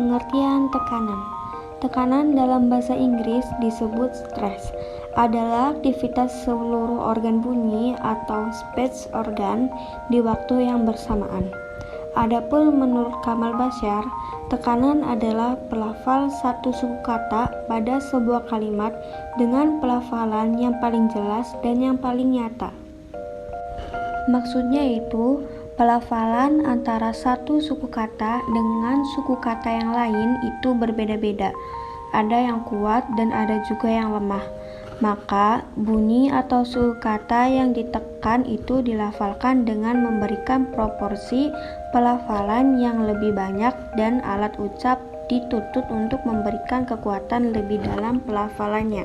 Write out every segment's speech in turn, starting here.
pengertian tekanan. Tekanan dalam bahasa Inggris disebut stress, adalah aktivitas seluruh organ bunyi atau speech organ di waktu yang bersamaan. Adapun menurut Kamal Bashar, tekanan adalah pelafal satu suku kata pada sebuah kalimat dengan pelafalan yang paling jelas dan yang paling nyata. Maksudnya itu, pelafalan antara satu suku kata dengan suku kata yang lain itu berbeda-beda. Ada yang kuat dan ada juga yang lemah. Maka, bunyi atau suku kata yang ditekan itu dilafalkan dengan memberikan proporsi pelafalan yang lebih banyak dan alat ucap dituntut untuk memberikan kekuatan lebih dalam pelafalannya.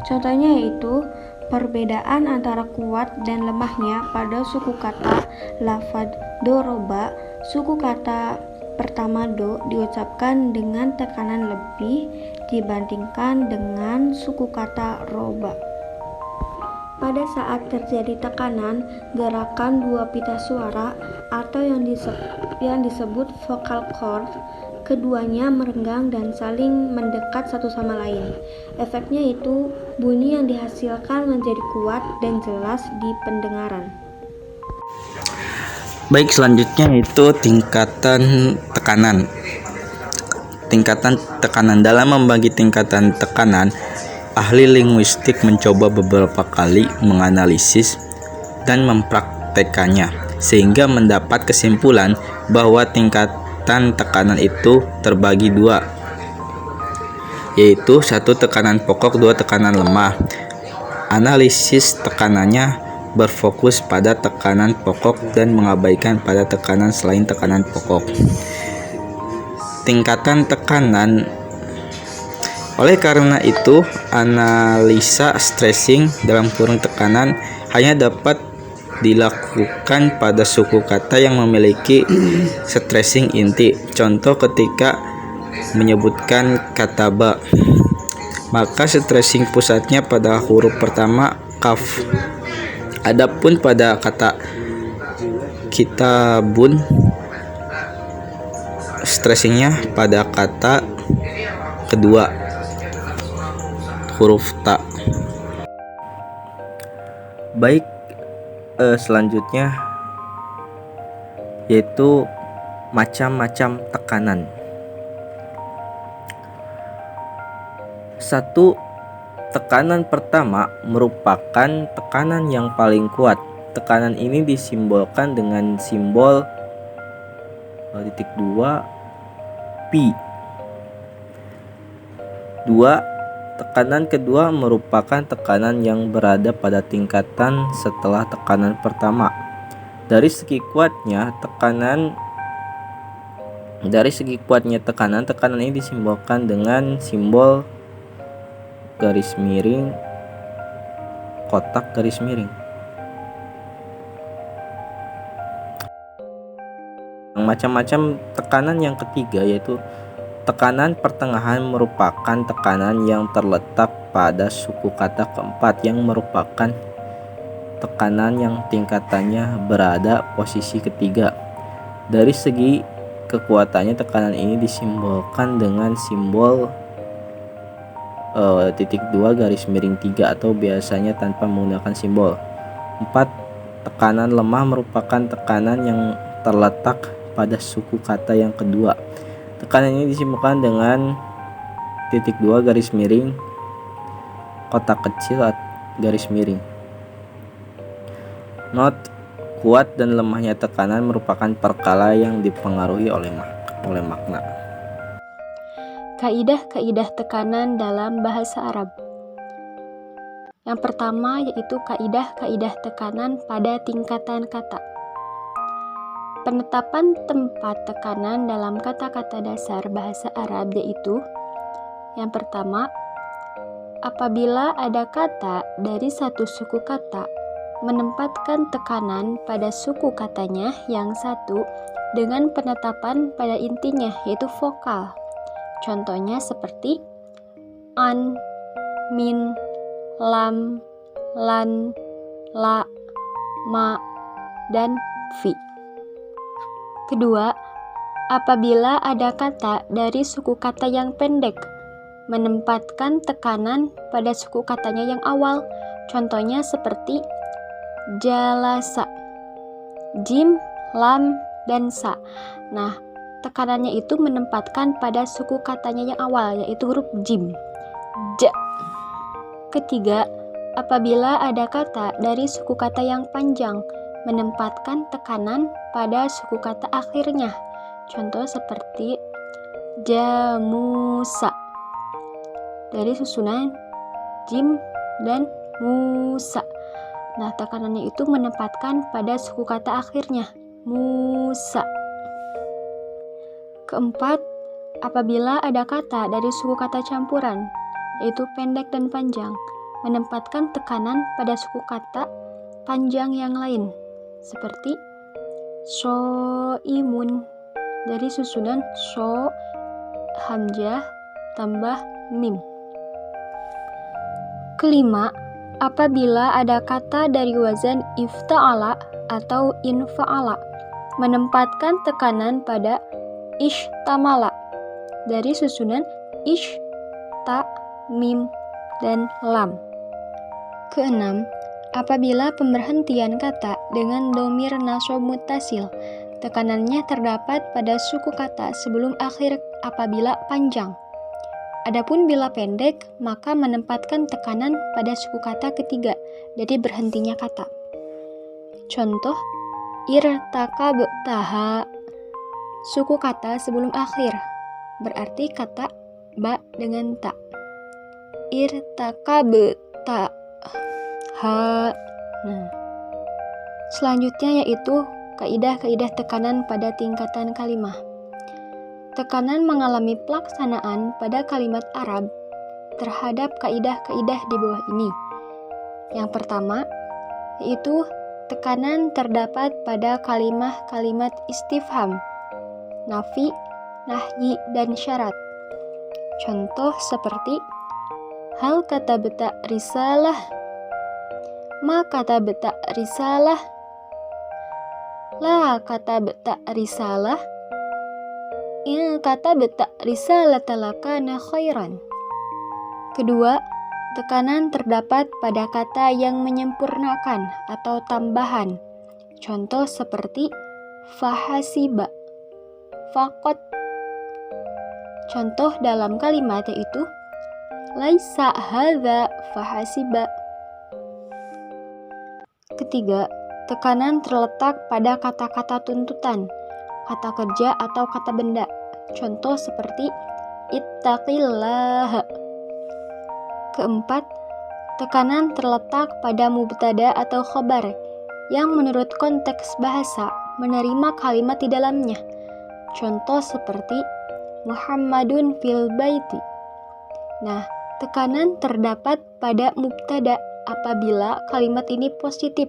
Contohnya yaitu perbedaan antara kuat dan lemahnya pada suku kata lafadz doroba. Suku kata pertama do diucapkan dengan tekanan lebih dibandingkan dengan suku kata roba. Pada saat terjadi tekanan, gerakan dua pita suara atau yang disebut vocal cord, keduanya merenggang dan saling mendekat satu sama lain. Efeknya itu, bunyi yang dihasilkan menjadi kuat dan jelas di pendengaran. Baik, selanjutnya itu tingkatan tekanan. Tingkatan tekanan. Dalam membagi tingkatan tekanan, ahli linguistik mencoba beberapa kali menganalisis dan mempraktekannya, sehingga mendapat kesimpulan bahwa tingkatan tekanan itu terbagi dua, yaitu satu tekanan pokok, dua tekanan lemah. Analisis tekanannya berfokus pada tekanan pokok dan mengabaikan pada tekanan selain tekanan pokok. Tingkatan tekanan. Oleh karena itu, analisa stressing dalam kurung tekanan hanya dapat dilakukan pada suku kata yang memiliki stressing inti. Contoh ketika menyebutkan kata ba, maka stressing pusatnya pada huruf pertama kaf. Adapun pada kata kitabun, stressingnya pada kata kedua huruf ta. Baik, selanjutnya yaitu macam-macam tekanan. Satu, tekanan pertama merupakan tekanan yang paling kuat. Tekanan ini disimbolkan dengan simbol titik 2 pi. 2. Tekanan kedua merupakan tekanan yang berada pada tingkatan setelah tekanan pertama. Dari segi kuatnya tekanan, tekanan ini disimbolkan dengan simbol garis miring, kotak garis miring. Macam-macam tekanan yang ketiga yaitu tekanan pertengahan merupakan tekanan yang terletak pada suku kata keempat yang merupakan tekanan yang tingkatannya berada posisi ketiga. Dari segi kekuatannya tekanan ini disimbolkan dengan simbol titik 2 garis miring 3 atau biasanya tanpa menggunakan simbol. 4. Tekanan lemah merupakan tekanan yang terletak pada suku kata yang kedua. Tekanan ini disimbolkan dengan titik 2 garis miring kotak kecil garis miring. Not, kuat dan lemahnya tekanan merupakan perkala yang dipengaruhi oleh makna. Kaidah-kaidah tekanan dalam bahasa Arab. Yang pertama yaitu kaidah-kaidah tekanan pada tingkatan kata. Penetapan tempat tekanan dalam kata-kata dasar bahasa Arab yaitu: yang pertama, apabila ada kata dari satu suku kata menempatkan tekanan pada suku katanya yang satu dengan penetapan pada intinya yaitu vokal. Contohnya seperti an, min, lam, lan, la, ma, dan fi. Kedua, apabila ada kata dari suku kata yang pendek, menempatkan tekanan pada suku katanya yang awal. Contohnya seperti jalasa, jim, lam, dan sa. Nah, tekanannya itu menempatkan pada suku katanya yang awal, yaitu huruf jim. Ja. Ketiga, apabila ada kata dari suku kata yang panjang, menempatkan tekanan pada suku kata akhirnya. Contoh seperti jamusa, dari susunan jim dan musa. Nah, tekanannya itu menempatkan pada suku kata akhirnya, musa. Keempat, apabila ada kata dari suku kata campuran, yaitu pendek dan panjang, menempatkan tekanan pada suku kata panjang yang lain, seperti so'imun, dari susunan so, hamzah, tambah mim. Kelima, apabila ada kata dari wazan ifta'ala atau infa'ala, menempatkan tekanan pada ishtamala, dari susunan ish, ta, mim, dan lam. Keenam, apabila pemberhentian kata dengan dhamir nasab muttasil, tekanannya terdapat pada suku kata sebelum akhir apabila panjang. Adapun bila pendek, maka menempatkan tekanan pada suku kata ketiga dari berhentinya kata. Contoh, irtakabtaha, suku kata sebelum akhir, berarti kata ba dengan ta. Irtakabta, ha. Nah, selanjutnya yaitu kaidah-kaidah tekanan pada tingkatan kalimah. Tekanan mengalami pelaksanaan pada kalimat Arab terhadap kaidah-kaidah di bawah ini. Yang pertama, yaitu tekanan terdapat pada kalimat istifham, nafi, nahyi, dan syarat. Contoh seperti hal katabta risalah, ma katabta risalah, la katabta risalah, in katabta risalata lakana khairan. Kedua, tekanan terdapat pada kata yang menyempurnakan atau tambahan. Contoh seperti fahasiba, faqat. Contoh dalam kalimat yaitu laisa hadza fahasiba. Ketiga, tekanan terletak pada kata-kata tuntutan, kata kerja atau kata benda. Contoh seperti ittaqillah. Keempat, tekanan terletak pada mubtada atau khobar yang menurut konteks bahasa menerima kalimat di dalamnya. Contoh seperti Muhammadun fil baiti. Nah, tekanan terdapat pada mubtada apabila kalimat ini positif,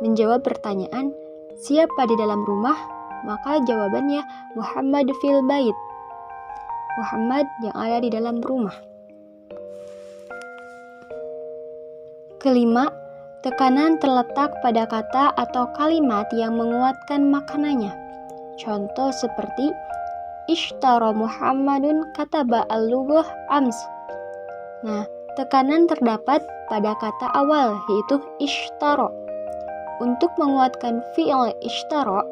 menjawab pertanyaan siapa di dalam rumah, maka jawabannya Muhammad fil bait, Muhammad yang ada di dalam rumah. Kelima, tekanan terletak pada kata atau kalimat yang menguatkan maknanya. Contoh seperti ishtara Muhammadun kataba al-lughah ams. Nah, tekanan terdapat pada kata awal yaitu ishtara. Untuk menguatkan fi'il ishtara,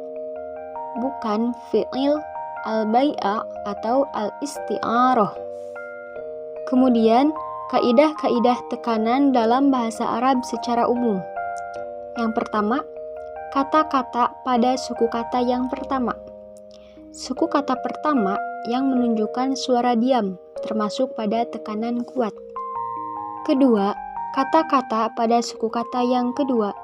bukan fi'il al-bai'a atau al-isti'arah. Kemudian, kaidah-kaidah tekanan dalam bahasa Arab secara umum. Yang pertama, kata-kata pada suku kata yang pertama. Suku kata pertama yang menunjukkan suara diam, termasuk pada tekanan kuat. Kedua, kata-kata pada suku kata yang kedua.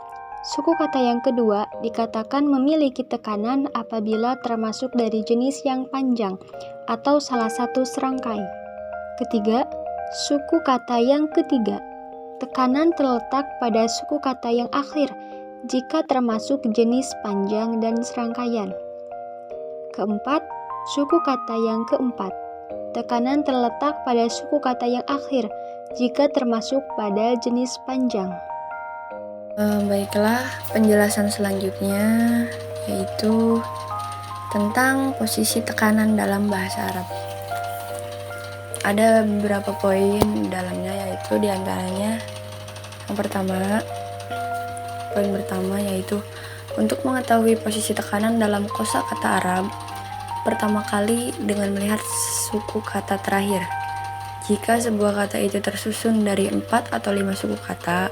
Suku kata yang kedua dikatakan memiliki tekanan apabila termasuk dari jenis yang panjang atau salah satu serangkai. Ketiga, suku kata yang ketiga. Tekanan terletak pada suku kata yang akhir jika termasuk jenis panjang dan serangkaian. Keempat, suku kata yang keempat. Tekanan terletak pada suku kata yang akhir jika termasuk pada jenis panjang. Baiklah, penjelasan selanjutnya yaitu tentang posisi tekanan dalam bahasa Arab. Ada beberapa poin dalamnya, yaitu diantaranya yang pertama, poin pertama yaitu untuk mengetahui posisi tekanan dalam kosakata Arab, pertama kali dengan melihat suku kata terakhir. Jika sebuah kata itu tersusun dari 4 atau 5 suku kata,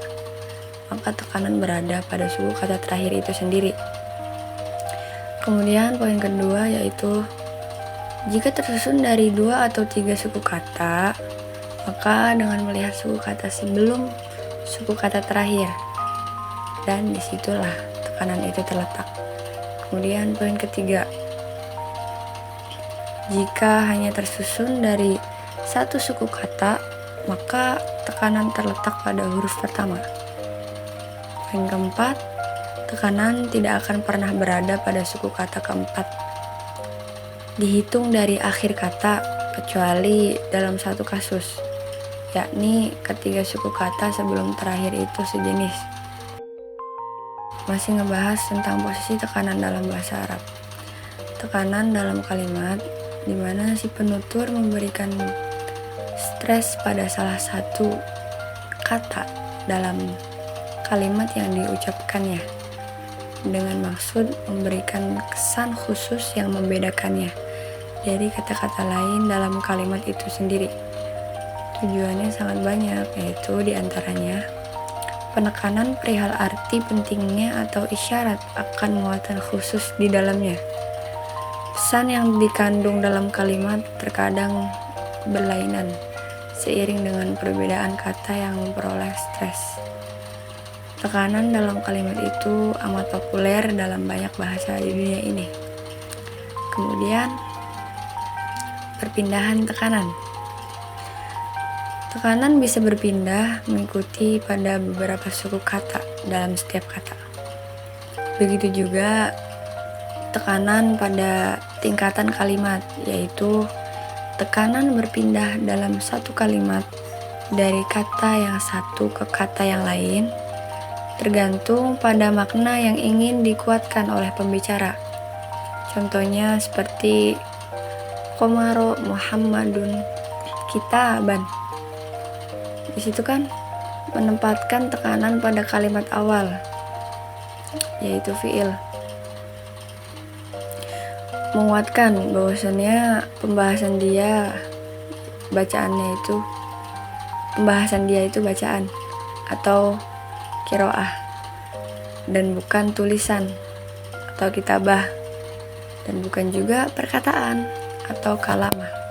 maka tekanan berada pada suku kata terakhir itu sendiri. Kemudian poin kedua yaitu jika tersusun dari 2 atau 3 suku kata, maka dengan melihat suku kata sebelum suku kata terakhir, dan disitulah tekanan itu terletak. Kemudian poin ketiga, jika hanya tersusun dari 1 suku kata, maka tekanan terletak pada huruf pertama. Poin keempat, tekanan tidak akan pernah berada pada suku kata keempat, dihitung dari akhir kata, kecuali dalam satu kasus, yakni ketiga suku kata sebelum terakhir itu sejenis. Masih ngebahas tentang posisi tekanan dalam bahasa Arab. Tekanan dalam kalimat di mana si penutur memberikan stres pada salah satu kata dalam kalimat yang diucapkannya, dengan maksud memberikan kesan khusus yang membedakannya dari kata-kata lain dalam kalimat itu sendiri. Tujuannya sangat banyak, yaitu diantaranya penekanan perihal arti pentingnya atau isyarat akan muatan khusus di dalamnya. Pesan yang dikandung dalam kalimat terkadang berlainan seiring dengan perbedaan kata yang memperoleh stres. Tekanan dalam kalimat itu amat populer dalam banyak bahasa di dunia ini. Kemudian, perpindahan tekanan. Tekanan bisa berpindah mengikuti pada beberapa suku kata dalam setiap kata. Begitu juga tekanan pada tingkatan kalimat, yaitu tekanan berpindah dalam satu kalimat dari kata yang satu ke kata yang lain, tergantung pada makna yang ingin dikuatkan oleh pembicara. Contohnya seperti Qomaro Muhammadun Kitaban. Di situ kan menempatkan tekanan pada kalimat awal, yaitu fiil. Menguatkan bahwasannya pembahasan dia itu bacaan atau qiraah dan bukan tulisan atau kitabah, dan bukan juga perkataan atau kalamah.